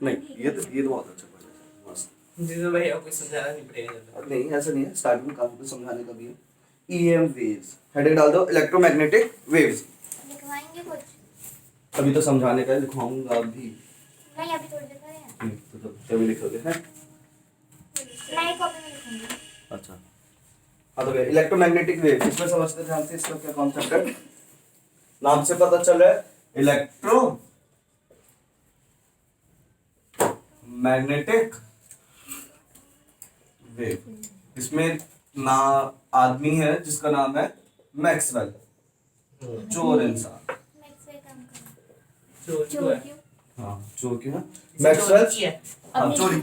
नहीं ये तो बहुत अच्छा पढ़ा है, मस्त। जिसमें भैया कोई समझाना नहीं पड़ेगा। नहीं ऐसा नहीं है, स्टार्टिंग में काफी कुछ समझाने का भी है। ईएम वेव्स, हेडिंग डाल दो इलेक्ट्रोमैग्नेटिक वेव्स। लिखवाएंगे कुछ? अभी तो समझाने का है, लिखवाऊंगा अभी। नहीं अभी थोड़ी देर करें। तो तभी लिखोगे हैं। नहीं कॉपी में लिखूंगी। अच्छा हाँ, तो इलेक्ट्रोमैग्नेटिक वेव इसमें समझते हैं ध्यान से, इसका क्या कॉन्सेप्ट है। नाम से पता चल रहा है, इलेक्ट्रो मैग्नेटिक वेव। इसमें ना आदमी है जिसका नाम है मैक्सवेल, चोर इंसान। मैक्सवेल काम करो। जो चोर है क्यों? हाँ चोर क्यों है, इसे मैक्सवेल। चोरी की है। हाँ चोरी,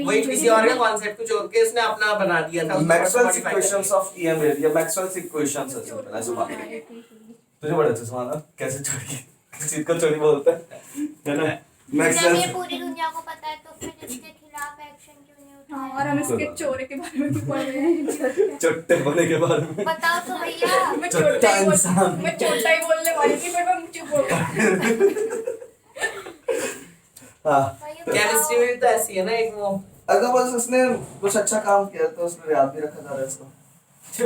वही किसी और के कॉन्सेप्ट को जोड़ के इसने अपना बना दिया था। Maxwell's equations of EM wave या मैक्सवेल्स इक्वेशंस है सिंपल ऐसे बात है। तुझे बड़ा अच्छा सवाल कैसे चोरी, किस चीज को चोरी बोलते हैं ना। जब ये मैक्सवेल पूरी दुनिया को पता है तो फिर इसके खिलाफ एक्शन क्यों नहीं उठाया? और हम इसके चोरे के बारे में क्यों पढ़ रहे हैं? चट्टे बने के बारे में। बताओ तो भैया। मैं चोटा छोटा ही इंसान। मैं छोटा ही बोलने वाली थी पर मैं चुप हो गई। हाँ केमिस्ट्री में भी तो ऐसी है ना एक वो अगर बस उसने कुछ अच्छा काम किया तो उसने याद भी रखा जा रहा है इसको।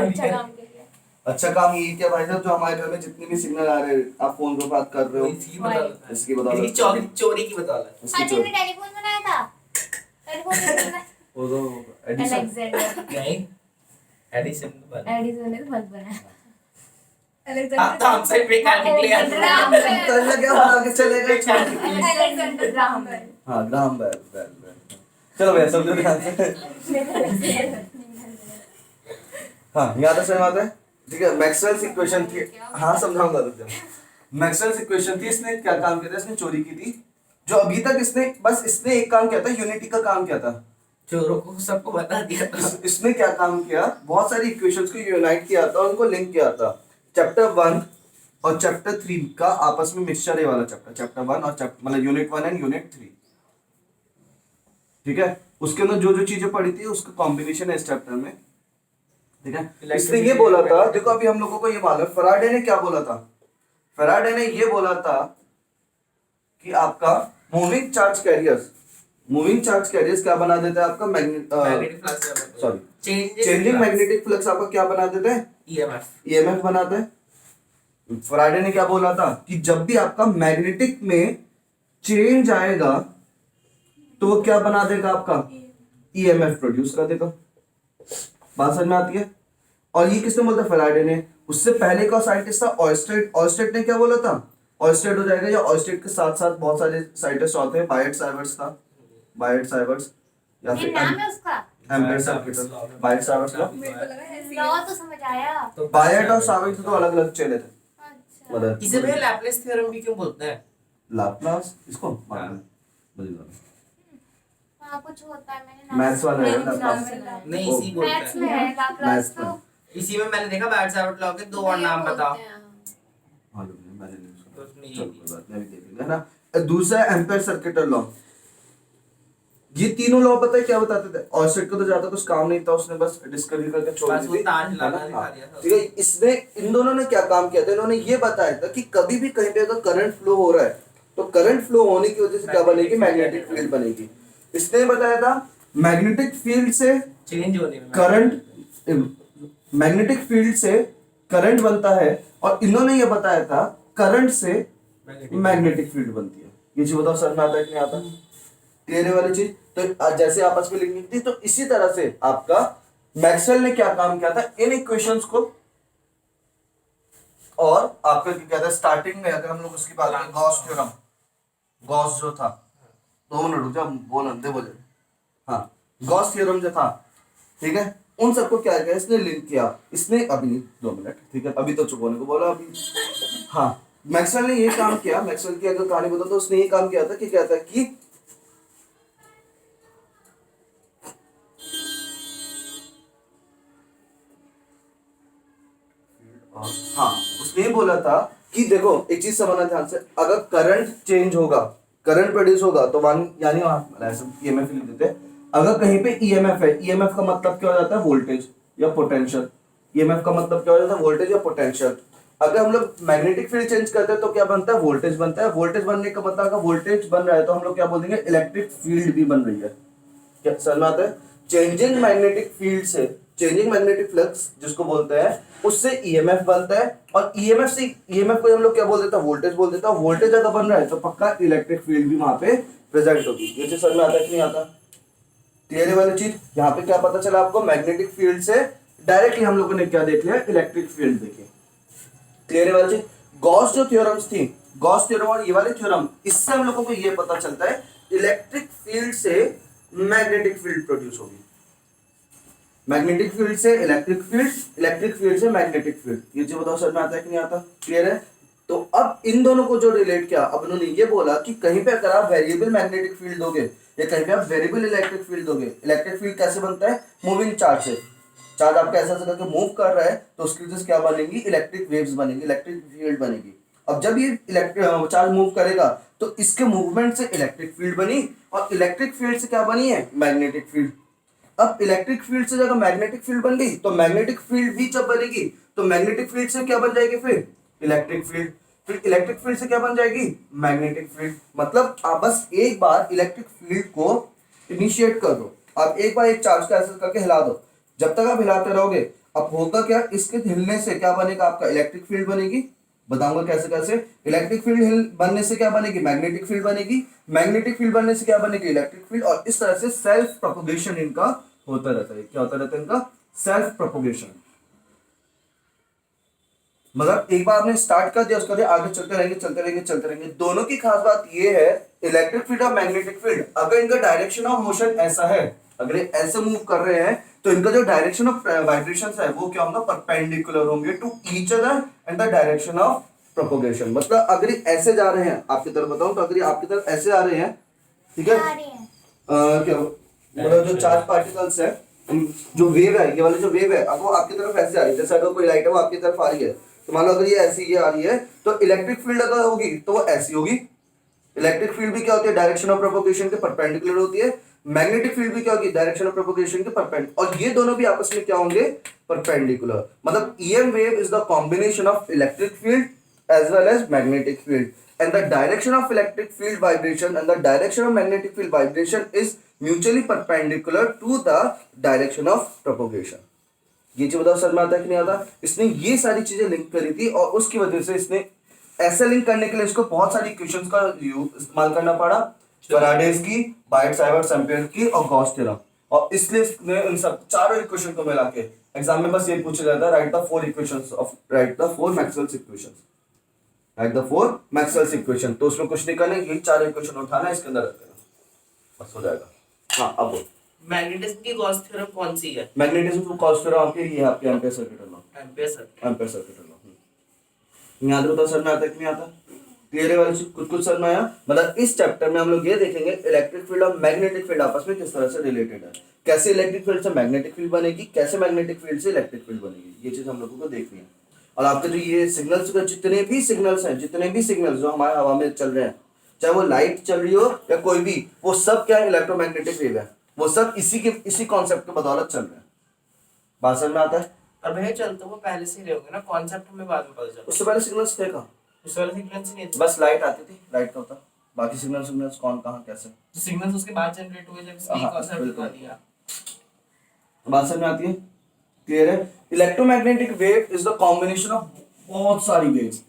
अच्छा काम के लिए। अच्छा काम ये क्या भाई साहब, जो हमारे घर में जितने भी सिग्नल आ रहे हैं, आप फोन पे बात कर रहे हो, इसकी बदौलत है। इसकी बदौलत। इसकी चोरी की बदौलत। इसकी अरे चोरी। ने टेलीफोन बनाया था। टेलीफोन नहीं बनाया। वो तो एडिसन। अलेक्जेंडर। नहीं एडिसन तो बना। एडिसन ने तो बहुत बनाया। आप तो हमसे बेकार निकले यार। तो इनका क्या बना के चलेगा छोड़ के। Alexander Graham Bell. हाँ ग्राहम बेल बेल बेल। चलो भैया समझो ध्यान से। हाँ यहाँ तक समझ में आता है, ठीक है। मैक्सवेल्स इक्वेशन थी, हाँ समझाऊंगा रुक जाओ। मैक्सवेल्स इक्वेशन थी, इसने क्या काम किया था, इसने चोरी की थी। जो अभी तक इसने एक काम किया था, यूनिटी का काम किया था। चोरों को सबको बता दिया था। इसने क्या काम किया, बहुत सारी इक्वेशंस को यूनाइट किया था, उनको लिंक किया था। चैप्टर 1 और चैप्टर 3 का आपस में मिक्सचर है वाला चैप्टर 1 और चैप्टर मतलब यूनिट 1 एंड यूनिट 3, ठीक है। उसके अंदर जो जो चीजें पढ़ी थी उसका कॉम्बिनेशन है इस चैप्टर में, ठीक है। इसने ये बोला था, देखो अभी हम लोगों को ये मालूम है फैराडे ने क्या बोला था। फैराडे ने ये बोला था कि आपका मूविंग चार्ज कैरियर्स क्या बना देता है आपका magnetic flux sorry changing magnetic flux आपका क्या बना देते हैं, ईएमएफ बनाते हैं। फैराडे ने क्या बोला था कि जब भी आपका मैग्नेटिक में चेंज आएगा तो वो क्या बना देगा, आपका ईएमएफ प्रोड्यूस कर देगा। बात समझ में आती है। और ये किसने बोला था, फैराडे ने। उससे पहले का साइंटिस्ट था ऑयस्टेड ने क्या बोला था, ऑयस्टेड हो जाएगा, या ऑयस्टेड के साथ साथ बहुत सारे साइंटिस्ट होते हैं। बायट साइवर्ट्स या ये फिर नाम है उसका। एम्पेयर सर्किट, बायट साइवर्ट्स का। मेरे को लगा ऐसे ही लॉ है। तो समझ आया। तो बायट और साइवर्ट्स तो अलग अलग चले थे। अच्छा। मतलब इसे भैया लैपलेस थ्योरम भी क्यों बोलते हैं? लाप्लास इसको हाँ। हाँ कुछ होता है, मैंने मैथ्स वाला है मैंने ना, नाम लाप्लास। सुना है। नहीं इसी बोलते मैथ्स में हैं। है लाप्लास मैथ्स तो। में। इसी में मैंने देखा बायट साइवर्ट लॉ के दो और नाम बताओ। मालूम नहीं, मैंने नहीं सुना। तो उसमें चलो ये कोई बात नहीं, अभी देखेंगे ना। दूसरा एम्पेयर सर्किट लॉ। ये तीनों लॉ पता है क्या बताते थे, ऑयस्टेड को तो ज्यादा कुछ काम नहीं था, उसने बस डिस्कवरी करके छोड़ बस वो दी ताज थी, लाना है ना? दिखा हाँ। दिया था। ठीक है, इसने इन दोनों ने क्या काम किया था, इन्होंने ये बताया था कि कभी भी कहीं पे अगर करंट फ्लो हो रहा है तो करंट फ्लो होने की वजह से क्या बनेगी, मैग्नेटिक फील्ड बनेगी। इसने बताया था मैग्नेटिक फील्ड से चेंज होने में करंट, मैग्नेटिक फील्ड से करंट बनता है, और इन्होंने ये बताया था करंट से मैग्नेटिक फील्ड बनती है। ये चीज बताओ सर में आता है कि नहीं आता, क्लियर है वाली चीज। तो जैसे आपस में लिखनी थी, तो इसी तरह से आपका मैक्सवेल ने क्या काम किया था इन इक्वेशंस को। और आपका क्या कहता है, स्टार्टिंग में अगर हम लोग उसकी बात करें, गॉस थ्योरम, गॉस जो था, 2 मिनट रुक जा, बोल अंधे बोले, हाँ गॉस थ्योरम जो था, ठीक है, उन सबको क्या किया इसने, लिंक किया इसने। अभी नहीं, 2 मिनट, ठीक है, अभी तो चुप होने को बोला अभी। हाँ मैक्सवेल ने ये काम किया, मैक्सवेल की अगर कहानी बताओ तो उसने ये काम किया था कि क्या था कि हाँ उसने ये बोला था कि देखो एक चीज समझना ध्यान से, अगर करंट चेंज होगा, करंट प्रोड्यूस होगा तो वन यानी ईएमएफ लिख देते हैं। अगर कहीं पे ईएमएफ है, ईएमएफ का मतलब क्या हो जाता है, वोल्टेज या पोटेंशियल। ईएमएफ का मतलब क्या हो जाता है, वोल्टेज या पोटेंशियल। अगर हम लोग मैग्नेटिक फील्ड चेंज करते हैं तो क्या बनता है, वोल्टेज बनता है। वोल्टेज बनने का मतलब अगर वोल्टेज बन रहा है तो हम लोग क्या बोल देंगे, इलेक्ट्रिक फील्ड भी बन रही है। क्या समझ में आता है? चेंजिंग मैग्नेटिक फील्ड से, चेंजिंग मैग्नेटिक फ्लक्स जिसको बोलते हैं, उससे ईएमएफ बनता है, और ईएमएफ से, ईएमएफ को हम लोग क्या बोल देते हैं, वोल्टेज बोल देते हैं। वोल्टेज अगर बन रहा है तो पक्का इलेक्ट्रिक फील्ड भी वहां पे प्रेजेंट होगी। ये चीज समझ में आता है कि नहीं आता? क्लियर है वाली चीज? यहाँ पे क्या पता चला आपको, मैग्नेटिक फील्ड से डायरेक्टली हम लोगों ने क्या देख लिया, इलेक्ट्रिक फील्ड देखे। क्लियर है वाली चीज? गॉस जो थ्योरम्स थी, गॉस थ्योरम और ये वाले थ्योरम, इससे हम लोगों को ये पता चलता है इलेक्ट्रिक फील्ड से मैग्नेटिक फील्ड प्रोड्यूस होगी। मैग्नेटिक फील्ड से इलेक्ट्रिक फील्ड, इलेक्ट्रिक फील्ड से मैग्नेटिक फील्ड। ये चीज बताओ समझ में आता है कि नहीं आता? क्लियर है? तो अब इन दोनों को जो रिलेट किया, अब उन्होंने ये बोला कि कहीं पे अगर आप वेरिएबल मैग्नेटिक फील्ड दोगे या कहीं पे आप वेरिएबल इलेक्ट्रिक फील्ड दोगे, इलेक्ट्रिक फील्ड कैसे बनता है, मूविंग चार्ज से। चार्ज आपका ऐसा करके मूव कर रहा है तो उसकी वजह से क्या बनेगी, इलेक्ट्रिक वेव्स बनेगी, इलेक्ट्रिक फील्ड बनेगी। अब जब ये इलेक्ट्रिक चार्ज मूव करेगा तो इसके मूवमेंट से इलेक्ट्रिक फील्ड बनी, और इलेक्ट्रिक फील्ड से क्या बनी है, मैग्नेटिक फील्ड। अब इलेक्ट्रिक फील्ड से जगह मैग्नेटिक फील्ड बन गई तो मैग्नेटिक फील्ड भी जब बनेगी तो मैग्नेटिक फील्ड से क्या बन जाएगी, फिर इलेक्ट्रिक फील्ड, फिर इलेक्ट्रिक फील्ड से क्या बन जाएगी, मैग्नेटिक फील्ड। मतलब आप बस एक बार इलेक्ट्रिक फील्ड को इनिशिएट कर दो, आप एक बार एक चार्ज का ऐसे करके हिला दो, जब तक आप हिलाते रहोगे अब होगा क्या, इसके हिलने से क्या बनेगा, आपका इलेक्ट्रिक फील्ड बनेगी। बताऊंगा कैसे कैसे। इलेक्ट्रिक फील्ड बनने से क्या बनेगी, मैग्नेटिक फील्ड बनेगी, मैग्नेटिक फील्ड बनने से क्या बनेगी, इलेक्ट्रिक फील्ड, और इस तरह से सेल्फ प्रोपगेशन इनका होता रहता है। क्या होता रहता है इनका, सेल्फ प्रोपगेशन। मतलब एक बार आपने स्टार्ट कर दिया, उसके बाद आगे चलते रहेंगे चलते रहेंगे चलते रहेंगे। दोनों की खास बात ये है, इलेक्ट्रिक फील्ड और मैग्नेटिक फील्ड, अगर इनका डायरेक्शन ऑफ मोशन ऐसा है, अगर ये ऐसे मूव कर रहे हैं तो इनका जो डायरेक्शन ऑफ वाइब्रेशंस है वो क्या होगा, परपेंडिकुलर होंगे to each other and the direction of propagation. मतलब अगर ये ऐसे जा रहे हैं, आपकी तरफ बताऊं तो अगर ये आपकी तरफ ऐसे आ रहे हैं, ठीक है, क्या मतलब जो चार्ज पार्टिकल्स है, जो वेव है, ये वाली जो वेव है, अब वो आपकी तरफ ऐसे आ रही है, जैसे अगर कोई लाइट है वो आपकी तरफ आ रही है, तो मान लो अगर ये ऐसी ये आ रही है तो इलेक्ट्रिक फील्ड अगर होगी तो वो ऐसी होगी। इलेक्ट्रिक फील्ड भी क्या होती है, डायरेक्शन ऑफ प्रोपगेशन के परपेंडिकुलर होती है। मैग्नेटिक फील्ड भी क्या होगी, डायरेक्शन ऑफ प्रोपगेशन के परपेंडिकुलर, और ये दोनों भी आपस में क्या होंगे, परपेंडिकुलर। मतलब EM wave is the combination of electric field as well as magnetic field, and the direction of electric field vibration and the direction of magnetic field vibration is mutually perpendicular to the direction of propagation। ये चीज बताओ समझ में आता है कि नहीं आता? इसने ये सारी चीजें लिंक करी थी और उसकी वजह से इसने ऐसे लिंक करने के लिए इसको बहुत सारी इक्वेशंस का इस्तेमाल करना पड़ा, फैराडेज की, बायट-सावर्ट्स एम्पियर की और गॉस थ्योरम, और इसलिए इसने इन सब चारों इक्वेशन को मिला के एग्जाम में बस ये पूछा जाता है, right the four equations of, right the four Maxwell's equations, right the four Maxwell's equation. तो उसमें कुछ नहीं करना, यही चार इक्वेशन उठाना है, इसके अंदर रख देना, बस हो जाएगा। हाँ अब मैग्नेटिज्म की गॉस थ्योरम कौन सी है? मैग्नेटिज्म को गॉस थ्योरम आपके ये आपके ampere circuit law, ampere circuit, ampere circuit law. याद रखो, समझ में आता है कि नहीं आता? क्लियर है वाली चीज? कुछ कुछ समझ में आया? मतलब इस चैप्टर में हम लोग ये देखेंगे इलेक्ट्रिक फील्ड और मैग्नेटिक फील्ड आपस में किस तरह से रिलेटेड है, कैसे इलेक्ट्रिक फील्ड से मैग्नेटिक फील्ड बनेगी, कैसे मैग्नेटिक फील्ड से इलेक्ट्रिक फील्ड बनेगी, ये चीज हम लोगों को देखनी है। और आपके जो ये सिग्नल्स, जितने भी सिग्नल्स हैं, जितने भी सिग्नल्स जो हमारे हवा में चल रहे हैं, चाहे वो लाइट चल रही हो या कोई भी, वो सब क्या है, इलेक्ट्रोमैग्नेटिक वेव है। वो सब इसी कॉन्सेप्ट के बदौलत चल रहे हैं। बात समझ में आता है? और भैया चलते वो पहले से ही रहोगे ना, कॉन्सेप्ट हमें बाद में पता चला। उससे पहले सिग्नल्स थे कहाँ? उस वाले सिग्नल्स नहीं थे, बस लाइट आती थी, लाइट का होता, बाकी सिग्नल्स कौन कहाँ कैसे, तो सिग्नल्स उसके बाद जनरेट हुए जब इसने कॉन्सेप्ट बता दिया। बात समझ में आती है? क्लियर है? Electromagnetic wave is the combination of बहुत सारी वेव्स,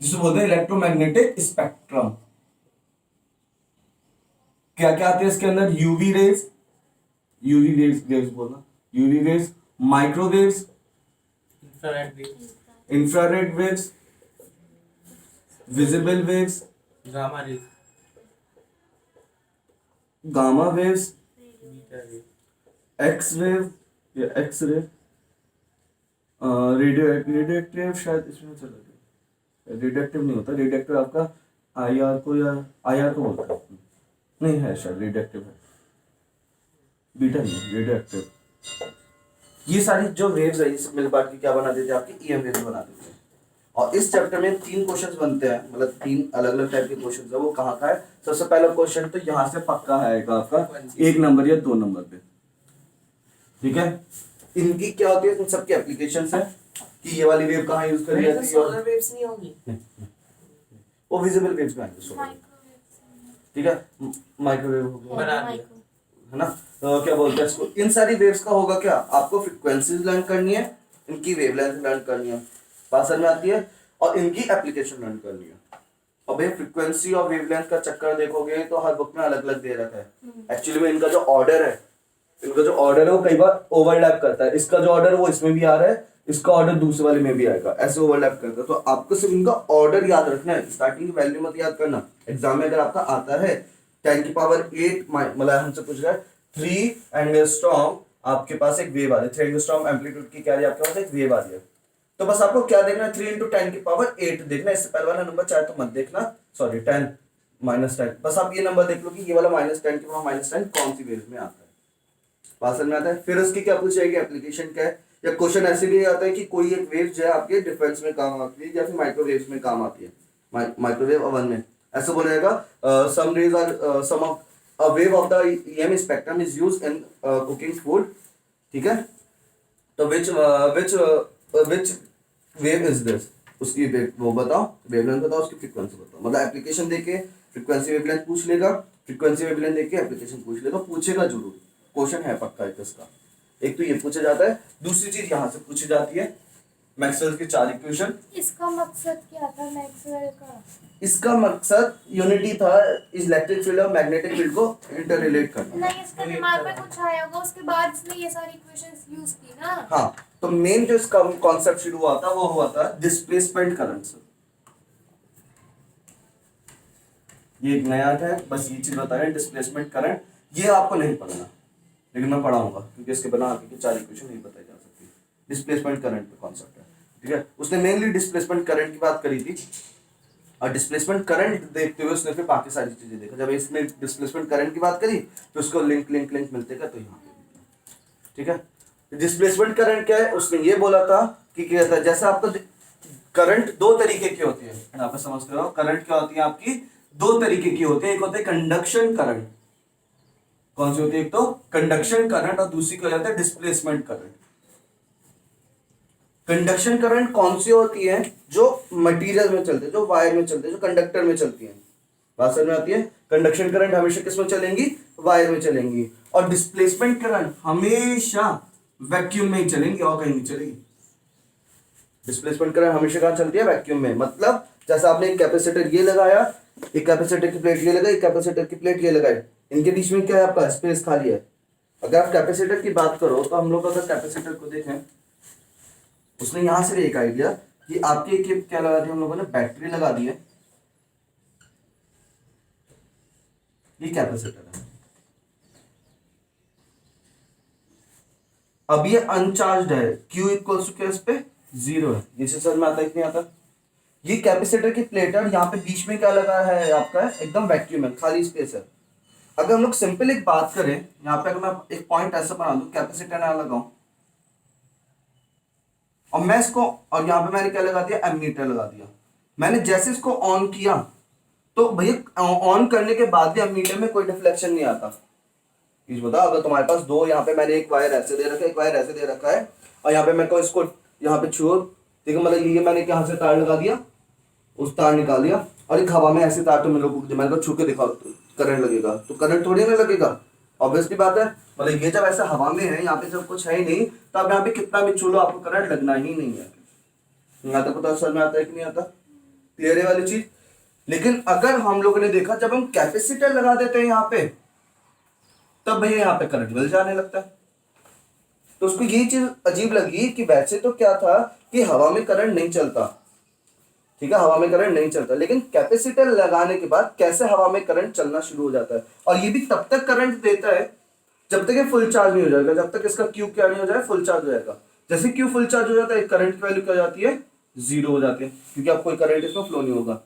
जिसे बोलते हैं इलेक्ट्रोमैग्नेटिक स्पेक्ट्रम। क्या क्या आते हैं इसके अंदर, यूवी रेज, वेव्स बोलना, UV waves, microwaves, infrared waves, visible waves, gamma rays, gamma waves, beta raise, x wave या एक्स रे, रेडियोएक्टिव शायद इसमें चला गया, रेडियोएक्टिव नहीं होता, रेडियोएक्टिव आपका आईआर को बोलता है, नहीं है शायद, रेडियोएक्टिव है, बीटा नहीं, रेडियोएक्टिव। ये सारी जो वेव्स है, ये सब मिल बांट के क्या बना देते हैं, आपकी ईएम वेव्स बना देते हैं। और इस चैप्टर में 3 क्वेश्चंस बनते हैं, मतलब 3 अलग अलग टाइप के क्वेश्चंस है। वो कहाँ का है? सबसे पहला क्वेश्चन तो यहाँ से पक्का आएगा आपका 1 नंबर या 2 नंबर पे, ठीक है। इनकी क्या होती है, इन सबकी एप्लीकेशंस है कि ये वाली वेव कहाँ यूज करी जाती है, सोलर वेव्स नहीं होंगी। वो विजिबल वेव्स में आएंगे सोलर, ठीक है, माइक्रोवेव हो गया, बना दिया। है ना। तो क्या बोलते हैं इसको, इन सारी वेव्स का होगा क्या, आपको फ्रीक्वेंसीज लर्न करनी है, इनकी वेवलेंथ लर्न करनी है, बात समझ में आती है, और इनकी एप्लीकेशन लर्न करनी है। और भाई फ्रीक्वेंसी और वेवलेंथ का चक्कर देखोगे तो हर बुक में अलग अलग दे रखा है। एक्चुअली में इनका जो ऑर्डर है, वो कई बार ओवरलैप करता है, इसका जो ऑर्डर वो इसमें भी आ रहा है, इसका ऑर्डर दूसरे वाले में भी आएगा, ऐसे ओवरलैप करता है। तो आपको सिर्फ इनका ऑर्डर याद रखना है, स्टार्टिंग की वैल्यू मत याद करना। एग्जाम में अगर आपका आता है 10 की पावर 8 मतलब हमसे पूछ रहा है 3 एंगस्ट्रॉम, आपके पास एक वेव आ रही है, 3 एंगस्ट्रॉम एम्पलीट्यूड की क्या रही है आपके पास, एक वेव आ रही है। तो बस आपको क्या देखना है, 3 × 10 की पावर 8 देखना, इससे पहले वाला नंबर चाहे तो मत देखना, सॉरी 10 -10, बस आप ये नंबर देख लो कि ये वाला -10 की पावर -10 कौन सी वेव में आता है, बात समझ में आता है। फिर उसकी क्या पूछेगी, एप्लीकेशन क्या है, या क्वेश्चन ऐसे भी आता है कि कोई एक वेव जो है आपके डिफेंस में काम आती है या फिर माइक्रोवेव्स में काम आती है, माइक्रोवेव ओवन में ऐसा बोलेगा, some rays are some of a wave of the EM spectrum is used in cooking food, ठीक है। तो विच वेव इज दिस, उसकी वो बताओ, वेवलेंथ बताओ, उसकी फ्रीक्वेंसी बताओ, मतलब एप्लीकेशन देके फ्रीक्वेंसी वेवलेंथ पूछ लेगा, फ्रीक्वेंसी वेवलेंथ देके एप्लीकेशन पूछ लेगा, पूछेगा जरूर, क्वेश्चन है पक्का है इसका। एक तो ये पूछा जाता है, दूसरी चीज यहाँ से पूछी जाती है मैक्सवेल के 4 इक्वेशन। इसका मकसद क्या था मैक्सवेल का? इसका मकसद यूनिटी था, इलेक्ट्रिक फील्ड और मैग्नेटिक फील्ड को इंटर रिलेट करना। नहीं, इसके दिमाग में कुछ आया होगा, उसके बाद इसने ये सारी इक्वेशंस यूज की ना। हाँ, तो मेन जो इसका कॉन्सेप्ट शुरू हुआ था वो हुआ था डिस्प्लेसमेंट करंट से। ये एक नया है, बस ये चीज बता रहे हैं डिस्प्लेसमेंट करंट, ये आपको नहीं पढ़ना, लेकिन मैं पढ़ाऊंगा क्योंकि इसके बिना आगे की 4 इक्वेशन नहीं बताई जा सकती। डिस्प्लेसमेंट करंट पे कॉन्सेप्ट है, ठीक है। उसने मेनली डिस्प्लेसमेंट करंट की बात करी थी, और डिस्प्लेसमेंट करंट देखते हुए उसने फिर बाकी सारी चीजें देखा। जब इसने डिस्प्लेसमेंट करंट की बात करी तो उसको लिंक मिलते गए, तो यहाँ पे, ठीक है। डिस्प्लेसमेंट करंट क्या है, उसने ये बोला था कि क्या था, जैसे आपको करंट 2 तरीके की होती है, यहाँ पे समझ कर, करंट क्या होती है आपकी 2 तरीके की होती है, एक होता है कंडक्शन करंट, कौन सी होती है, एक तो कंडक्शन करंट और दूसरी क्या जाता है डिस्प्लेसमेंट करंट। कंडक्शन करंट कौन सी होती है, जो मटेरियल में चलते हैं, जो वायर में चलते हैं, जो कंडक्टर में चलती है, बात समझ में आती है। कंडक्शन करंट हमेशा किस में चलेंगी, वायर में चलेंगी, और डिस्प्लेसमेंट करंट हमेशा वैक्यूम में ही चलेंगी और कहीं नहीं चलेगी। डिस्प्लेसमेंट करंट हमेशा कहाँ चलती है, वैक्यूम में। मतलब जैसा आपने एक कैपेसिटर ये लगाया, एक कैपेसिटर की प्लेट ये लगाई, एक कैपेसिटर की प्लेट ये लगाई, इनके बीच में क्या है, आपका स्पेस खाली है। अगर आप कैपेसिटर की बात करो तो हम लोग अगर कैपेसिटर को देखें, उसने यहां से एक आइडिया कि आपके क्या लगा दिया हम लोगों ने, बैटरी लगा दी है, ये कैपेसिटर है। अब ये अनचार्ज्ड है, Q इक्वल्स टू क्या, इस पे 0 है, ये समझ में आता है कि नहीं आता। ये कैपेसिटर की प्लेट है, यहाँ पे बीच में क्या लगा है आपका, एकदम वैक्यूम है, खाली स्पेस है। अगर हम लोग सिंपल एक बात करें, यहाँ पे अगर मैं एक पॉइंट ऐसा बना दूं, कैपेसिटर ना लगाऊं, और मैं इसको, और यहाँ पे मैंने क्या लगा दिया, एमीटर लगा दिया। मैंने जैसे इसको ऑन किया तो भैया ऑन करने के बाद भी एमीटर में कोई डिफ्लेक्शन नहीं आता। इस बता, अगर तुम्हारे पास दो, यहाँ पे मैंने एक वायर ऐसे दे रखा है, एक वायर ऐसे दे रखा है, और यहाँ पे मैं को इसको यहाँ पे छुओ, ठीक है, मतलब ये मैंने यहाँ से तार लगा दिया, उस तार निकाल दिया, और एक हवा में ऐसे तार तो मेरे को छू के दिखाओ करंट लगेगा, तो करंट थोड़ी ना लगेगा, ऑब्वियसली बात है। मतलब ये जब ऐसा हवा में है, यहाँ पे जब कुछ है ही नहीं, तो आप यहाँ पे कितना भी छू लो आपको करंट लगना ही नहीं है। यहाँ तक पता समझ में आता है कि नहीं आता, क्लियर है वाली चीज। लेकिन अगर हम लोगों ने देखा, जब हम कैपेसिटर लगा देते हैं यहाँ पे, तब भैया यहाँ पे करंट मिल जाने लगता है। तो उसको ये चीज अजीब लगी कि वैसे तो क्या था कि हवा में करंट नहीं चलता, ठीक है, हवा में करंट नहीं चलता, लेकिन कैपेसिटर लगाने के बाद कैसे हवा में करंट चलना शुरू हो जाता है। और ये भी तब तक करंट देता है जब तक ये फुल चार्ज नहीं हो जाएगा, जब तक इसका क्यू क्या नहीं हो जाए, फुल चार्ज हो जाएगा। जैसे क्यू फुल चार्ज हो जाता है, करंट की वैल्यू क्या हो जाती है, 0 हो जाती है, क्योंकि अब कोई करंट इसमें फ्लो नहीं होगा।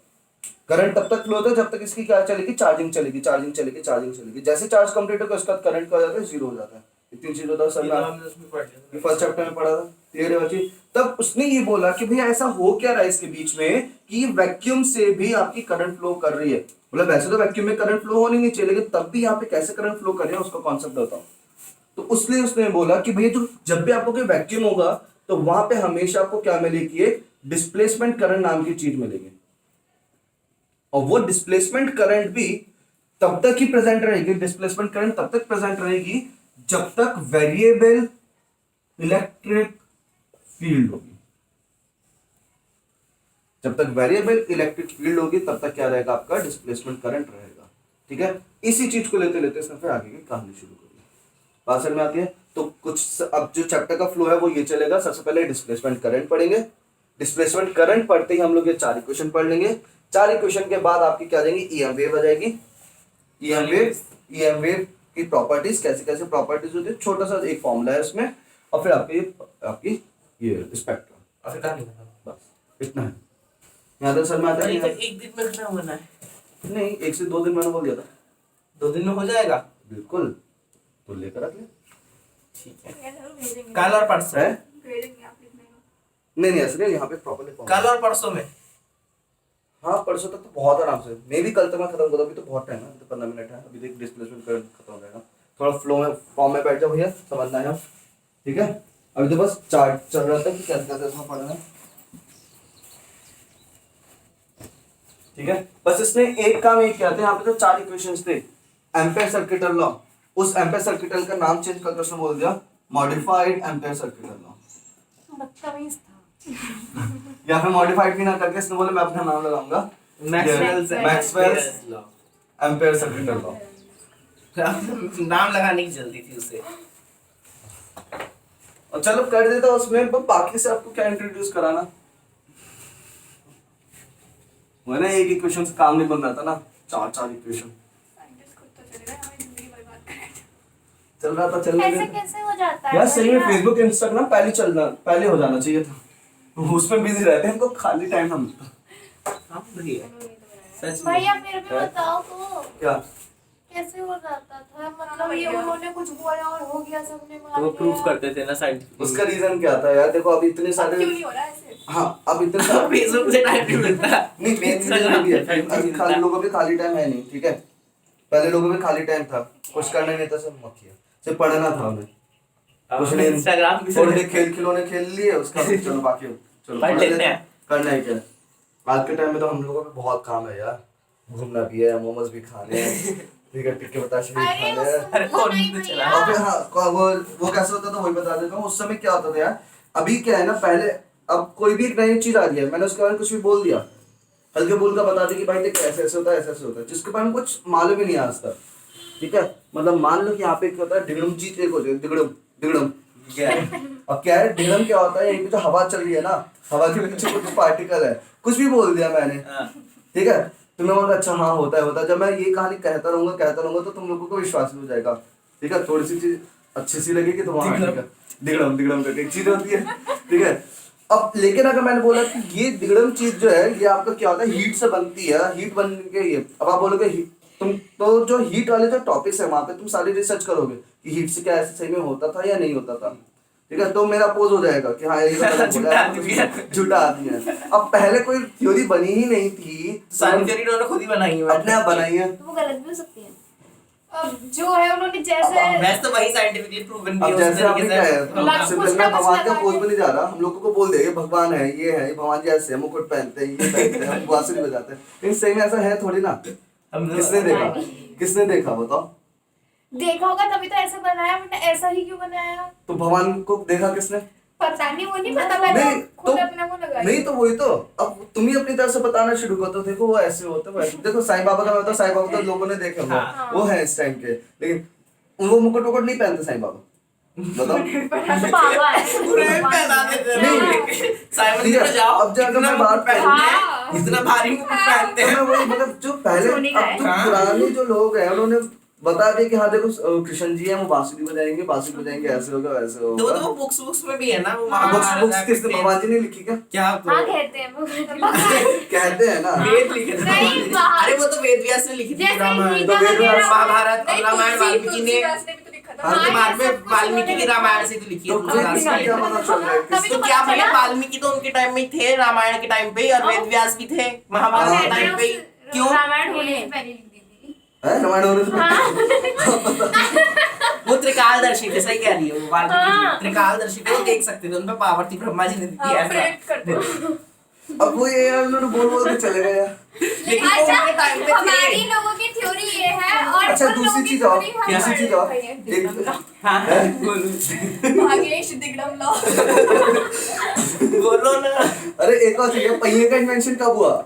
करंट तब तक फ्लो होता है जब तक इसकी क्या चलेगी, चार्जिंग चलेगी, चार्जिंग चलेगी, चार्जिंग चलेगी। जैसे चार्ज कंप्लीट होगा उसका करंट क्या हो जाता है, 0 हो जाता है। इतनी चीज होता है सर, मैं फर्स्ट चैप्टर में पढ़ा था, क्लियर है बच्ची। तब उसने ये बोला कि भैया ऐसा हो क्या रहा है इसके बीच में कि वैक्यूम से भी आपकी करंट फ्लो कर रही है। मतलब वैसे तो वैक्यूम में करंट फ्लो होनी नहीं चाहिए, लेकिन तब भी यहाँ पे कैसे करंट फ्लो कर रही है उसका कॉन्सेप्ट बताओ। तो उसने बोला कि भैया जो जब भी आपको कोई वैक्यूम होगा तो वहां पे हमेशा आपको क्या मिलेगी, एक डिस्प्लेसमेंट करंट नाम की चीज मिलेगी। और वो डिस्प्लेसमेंट करंट भी तब तक ही प्रेजेंट रहेगी, डिस्प्लेसमेंट करंट तब तक प्रेजेंट रहेगी जब तक वेरिएबल इलेक्ट्रिक फील्ड होगी। जब तक वेरिएबल इलेक्ट्रिक फील्ड होगी तब तक क्या रहेगा, आपका डिस्प्लेसमेंट करंट रहेगा। ठीक है, इसी चीज को लेते लेते इसने फिर आगे की कहानी शुरू करी। बात समझ में आती है? तो कुछ अब जो चैप्टर का फ्लो है वो ये चलेगा। सबसे पहले डिस्प्लेसमेंट करंट पढ़ेंगे। डिस्प्लेसमेंट करंट पढ़ते ही हम लोग ये 4 इक्वेशन पढ़ लेंगे। 4 इक्वेशन के बाद आपकी क्या जाएंगी, ईएम वेव आ जाएगी। ईएम वेव की प्रॉपर्टीज, कैसे कैसे प्रॉपर्टीज होती है, छोटा सा एक फॉर्मूला है उसमें, और फिर आपकी ये स्पेक्ट्रम, और फिर कहानी खत्म। बस इतना है। यहाँ तक सर में आता है? एक दिन में खत्म होना है? नहीं, 1 से 2 दिन मैंने बोल दिया था। 2 दिन में हो जाएगा? बिल्कुल, तो लेकर रख ले। ठीक है, ये जरूर भेजेंगे। कल और परसों है? भेजेंगे आप लिखने को। नहीं ऐसे नहीं, यहाँ पे प्रॉपर्ली कल और परसों में? हाँ, परसों तक तो बहुत आराम से, मे भी कल तक मैं खत्म कर दूं। अभी तो बहुत टाइम है, अभी तो 15 मिनट है। अभी देख डिस्प्लेसमेंट करंट खत्म हो जाएगा। थोड़ा फ्लो में, फॉर्म में बैठ जाओ भैया, समझना है। ठीक है, अभी तो बस चार्ट चल रहा था कि कैसे कैसे इसमें पढ़ना है। ठीक है, बस इसने एक काम ये किया था, यहाँ पे तो 4 इक्वेशंस थे। एम्पेयर सर्किटल लॉ, उस एम्पेयर सर्किटल का नाम चेंज करके उसने बोल दिया मॉडिफाइड एम्पेयर सर्किटल लॉ। बदतमीज था। या फिर मॉडिफाइड भी ना करके इसने बोला मैं अपना नाम लगाऊंगा, मैक्सवेल्स एम्पेयर सर्किटल लॉ। नाम लगाने की जल्दी थी उसे। और चलो कर देता उसमें, पर बाकी से आपको क्या इंट्रोड्यूस कराना, वो ना एक इक्वेशन से काम नहीं बन रहा था ना, 4 इक्वेशन साइंटिस्ट खुद तो चले गए, हमें जिंदगी बर्बाद करें। चल रहा था, चलने ऐसे देते। कैसे हो जाता है यार सही में भैया? फेसबुक इंस्टाग्राम पहले हो जाना चाहिए था, उसमें बिजी रहते हैं, हमको खाली टाइम ना मिलता। हाँ भैया, सच में। भैया फिर भी बताओ तो क्या कैसे हो जाता था? मतलब ये उन्होंने कुछ बोला और हो गया, सबने मान तो वो लिया। प्रूफ करते थे ना साइंटिफिक। उसका रीजन क्या था यार? देखो अभी इतने अब सारे, क्यों नहीं हो रहा है ऐसे? हाँ अब इतने सारे फेसबुक से टाइम नहीं मिलता। नहीं, मेन रीजन भी है, अभी खाली लोगों पे खाली टाइम है नहीं। ठीक है, पहले लोगों पे खाली टाइम था, कुछ करना नहीं था, सब मत किया, सिर्फ पढ़ना था हमें। कुछ नहीं, इंस्टाग्राम भी थोड़े खेल खिलौने खेल लिए, उसका बाद चलो बाकी चलो पढ़ लेते हैं। करना है क्या। आज के टाइम में तो हम लोगों पे बहुत काम है यार, घूमना भी है, मोमोज भी खाने हैं, ठीक है, टिक्के बताशे भी अरे खाने उस हैं। अरे वो कौन नहीं भी भैया। चला? और फिर हाँ, वो कैसे होता था वही बता देता हूँ। उस समय क्या होता था यार, अभी क्या है ना, पहले अब कोई भी एक नई चीज आ रही है, मैंने उसके बारे में कुछ भी बोल दिया, हल्के बोल का बता दी कि भाई देख ऐसे ऐसे होता है, ऐसे ऐसे होता है, जिसके बारे में कुछ मालूम ही नहीं है आज तक। ठीक है, मतलब मान लो कि यहाँ पे क्या होता है, डिगड़म चीज एक होती है, डिगड़म डिगड़म। अब क्या है डिगड़म, क्या होता है, यहीं पे जो हवा चल रही है ना, हवा के पीछे कुछ पार्टिकल है, कुछ भी बोल दिया मैंने। ठीक है, तो मैं बोला अच्छा हाँ होता है होता है। जब मैं ये कहानी कहता रहूंगा तो तुम लोगों को विश्वास नहीं हो जाएगा। ठीक है, थोड़ी सी चीज अच्छी सी लगेगी तो वहां दिगड़म दिगड़म करके एक चीज होती है। ठीक है, अब लेकिन अगर मैंने बोला कि ये दिगड़म चीज जो है ये आपका क्या होता है, हीट से बनती है, हीट बन के ये, अब आप बोलोगे तुम तो जो हीट वाले जो टॉपिक्स है वहां पे तुम सारी रिसर्च करोगे कि हीट से क्या ऐसे सही में होता था या नहीं होता था। ठीक है, तो मेरा पोज हो जाएगा कि हाँ ये झूठा आदमी है। अब पहले कोई थ्योरी बनी ही नहीं थी, सारी थ्योरी उन्होंने खुद ही बनाई है, अपने आप बनाई है। तो वो गलत भी हो सकती है। अब जो है उन्होंने जैसे वैसे तो वही साइंटिफिकली प्रूवन भी अब जैसे आपने क्या है, लग- सिर्फ कुछ मैं ना कुछ भगवान का लगा पोज के- भी नहीं जा रहा, हम लोगों को बोल देगा भगवान है, ये है, भगवान जी ऐसे है, मुकुट पहनते हैं, ये पहनते हैं, हम बांसुरी बजाते हैं, लेकिन सही में ऐसा है थोड़ी ना। किसने देखा बताओ? देखा होगा तभी तो ऐसा बनाया, वरना ऐसा ही क्यों बनाया? तो भगवान को देखा किसने? पता नहीं, वो नहीं पता, मैंने नहीं खुद तो अपने को लगाई। नहीं तो वही तो, अब तुम ही अपनी तरफ से बताना शुरू कर दो, देखो वो ऐसे होते हैं, वैसे। देखो साईं बाबा का मतलब, साईं बाबा तो लोगों ने देखे होंगे, हाँ। वो है इस टाइम के, लेकिन वो मुकुट वुकुट नहीं पहनते साईं बाबा, बताओ। तो बाबा है। पहना देते हैं। नहीं। साइमन ठीक है, में जाओ, अब जाकर इतना मैं बात मुकुट करूं। पहनते हैं, इतना भारी मुकुट पहनते तो हैं। मैं वही मतलब जो पहले, सोने का अब है। जो पुराने जो लोग हैं उन्होंने बता दिया कि हाँ देखो कृष्ण जी हैं, वो बांसुरी बजाएंगे, ऐसे होगा वैसे तो होगा। वो बुक्स में भी है ना, वो बुक्स किसने, भगवान जी ने लिखी क्या? क्या हाँ कहते हैं वो। कहते हैं ना। वेद लिखे थे। नहीं, बाहर- अरे वो तो वेद व्यास ने लिखी थी जैसे रामायण, गीता तो वेद वगैरह- व्यास- महाभारत और नहीं, रामायण वाल्मीकि ने, तुलसीदास ने भी तो लिखा था। हाँ, उसके हाँ, बाद ये में सब कुछ वाल्मीकि की उन्होंने रामायण से तो लिखी है तो तुलसीदास क्या ने। क्या पता चल रहा है तभी तो तो क्या पता भैया, चला। वाल्मीकि तो उनके टाइम में थे, रामायण के टाइम पे, और वेद व्यास भी थे महाभारत के टाइम पे। क्यों? रामायण होने से पहले लिख दी थी। है रामायण होने से हाँ। वो त्रिकालदर्शी थे, सही कह रही है वो वाल्मीकि जी, हाँ। त्रिकालदर्शी थे, वो देख सकते थे, उन पे पावर थी, ब्रह्मा जी ने दी हाँ, ऐसा। प्रेडिक्ट करते हो। अब वो ये यार उन्होंने बोल के चले गए यार। लेकिन वो अच्छा, उनके टाइम पे हमारी थे। लोगों की थ्योरी ये है और अच्छा उन लोगों दूसरी की चीज और, theory हम दूसरी चीज और हाँ एक भागेश दिगड़म लॉ। बोलो ना। अरे एक और चीज है, पहिए का इन्वेंशन कब हुआ?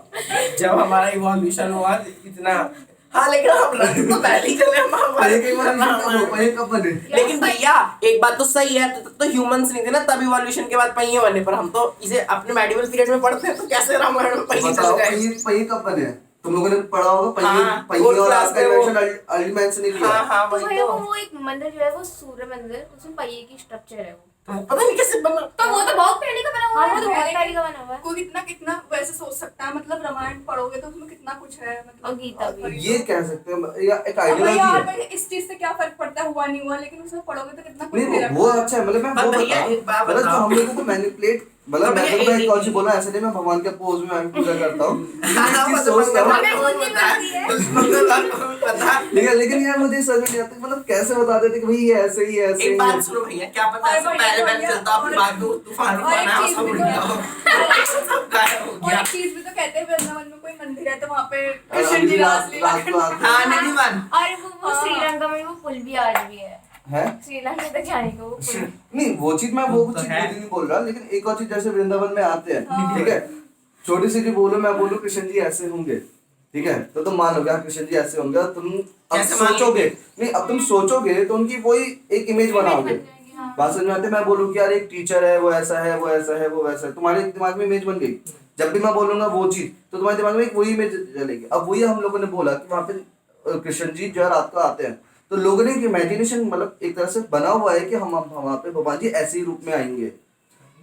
जब हमारा इवोल्यूशन हुआ इतना, हाँ लेकिन हम रथ तो पहले ही चले, हम पहिए का इन्वेंशन कब हुआ? पहिए कब बने? लेकिन भैया एक बात तो सही है, तो ह्यूमंस नहीं थे ना तब, इवोल्यूशन के बाद पहिए बने, पर हम तो इसे अपने मेडिवल पीरियड में पढ़ते हैं, तो कैसे रामायण में पहिए बताओ चल गए? पहिए कब बने? तुम लोगों ने पढ़ा होगा पहिए, हाँ, पहिए fourth और class आपका में वो- इन्वेंशन अर्ली मैन से नहीं हाँ किया। हाँ तो वही भाई तो। वो एक मंदिर जो है वो सूर्य मंदिर, उसमें पहिए की स्ट्रक्चर है वो। पता नहीं कैसे बना। तो वो तो बहुत पहले का बना हुआ हाँ, है, वो तो बहुत है, पहले का बना हुआ है। कोई कितना कितना वैसे सोच सकता है, मतलब रामायण पढ़ोगे तो उसमें कितना कुछ है, मतलब और गीता भी। ये कह सकते हैं या एक अब भैया आइडियोलॉजी आप है। इस चीज से क्या फर्क पड़ता है, हुआ नहीं हुआ, लेकिन उसमें पढ़ोगे तो कितना कुछ नहीं दे नहीं रखा वो है। अच्छा है, मतलब मैं पर वो भैया बता एक बात मतलब जो बताओ। हम लोगों को मैनिपुलेट, मतलब पर मैं भैया तो एक- एक और चीज बोला, ऐसे नहीं मैं भगवान के पोज में मैं पूजा करता हूँ। हाँ, एक चीज वो तो सोचता हूँ। भगवान को भी पता है, भगवान को भी पता है। लेकिन यार मुझे समझ नहीं आता मतलब कैसे बता देते कि भाई ये ऐसे ही है, ऐसे एक ही बात है। सुनो भैया, क्या पता और ऐसा भैया पहले भैया, पहले चलता, अपनी और- बात को तूफान और एक उफान आया, चीज सब भी उड़ तो- गया हो, सब गायब हो और गया। एक चीज भी तो कहते हैं वृंदावन में कोई मंदिर है तो वहाँ पे और कृष्ण जी अगली रात रासलीला रात को आते हाँ हैं। नहीं मन। और वो हाँ। श्रीलंका में वो पुल भी आज भी है, हैं? श्रीलंका तक जाने को वो पुल। नहीं वो चीज मैं वो तो चीज है। नहीं बोल रहा, लेकिन एक और चीज जैसे वृंदावन में आते हैं, हाँ। ठीक है, छोटी सी चीज बोलो, मैं बोलूं कृष्ण जी ऐसे होंगे, ठीक है, तो तुम मानोगे हाँ, कृष्ण जी ऐसे होंगे, तुम अब कैसे मान सोचोगे नहीं, अब तुम सोचोगे तो उनकी वही एक इमेज बनाओगे। हाँ। बात समझ में आती है? मैं बोलूं कि यार एक टीचर है, वो ऐसा है, वो ऐसा है, वो वैसा है, तुम्हारे दिमाग में इमेज बन गई। जब भी मैं बोलूंगा वो चीज, तो तुम्हारे दिमाग में एक वही इमेज चलेगी। अब वही हम लोगों ने बोला कि वहाँ पे कृष्ण जी जो है रात को आते हैं, तो लोगों ने एक इमेजिनेशन मतलब एक तरह से बना हुआ है कि हम वहाँ पे भगवान जी ऐसे ही रूप में आएंगे,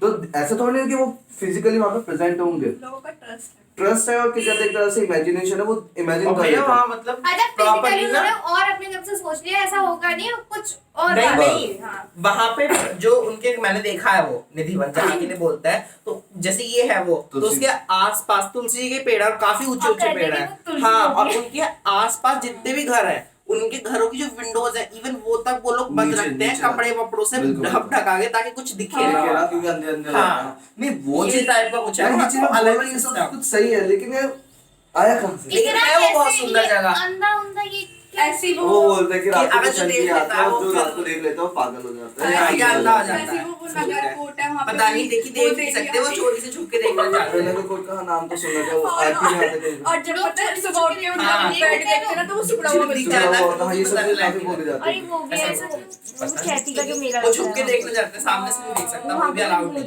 तो ऐसा थोड़ा नहीं है कि वो फिजिकली वहाँ पे प्रेजेंट होंगे। लोगों का ट्रस्ट है। ट्रस्ट है और कि कहते हैं एक तरह से इमेजिनेशन है, वो इमेजिन और कर भैया लेता वहाँ है। मतलब अच्छा प्रॉपर्ली फिजिकली ना, उन्होंने और अपने तरफ से सोच लिया, ऐसा होगा नहीं, कुछ और नहीं बात नहीं है। हाँ। वहाँ पे जो उनके मैंने देखा है वो निधिवन जहाँ के लिए बोलता है, तो जैसे ये है वो, तो तुलसी। उसके आसपास तुलसी जी के पेड़ है और काफी ऊंचे और ऊंचे कहते पेड़ हैं है। कि वो तुलसी हाँ, होती और है। उनके आसपास जितने भी घर हैं, उनके घरों की जो विंडोज है, इवन वो तक वो लोग बंद नीचे- रखते हैं नीचे कपड़े वपड़ों से बिल्कुल। ढक ढका के, ताकि कुछ दिखे ठीक ना। है ना, क्योंकि अंधे अंधे हाँ। लगता है। नहीं वो ये चीज टाइप का कुछ है, यार, ये चीज मैं बोल अलग रहा हूँ, ये सब system। कुछ सही है, लेकिन यार आया कहाँ से? लेकिन इतना है वो बहुत कैसे सुंदर ये जगह। अंधा उंधा ये ऐसी वो बोलते हैं कि रात को अगर जो कृष्ण देख जी लेता आते है हैं, वो जो फिर- रात को देख लेता है वो पागल हो जाता है। हाँ, ऐसे ये ही अंधा हो बोलते हैं। जाता है। वो नगर कोट है वहाँ पे पता नहीं, देखी वो देख दे नहीं सकते, दिया वो है। चोरी से छुप के देखना चाहते हैं। मैंने कोई कहा नाम तो सुना था, वो और- आरती में आते थे। और जब पता है सुबह उठ के उन हाँ। लोग बैठ देखते हैं ना तो वो सुबह हुआ दिख मिलता जाता है। है। हाँ, ये सब चीज़ काफी बोली जाती और है। वो भी ऐसा ऐसा वो चैती का जो मेला वो लगता छुप के है। देखने जाते हैं, सामने से नहीं देख सकता, वहाँ वो भी पे अलाउड भूत नहीं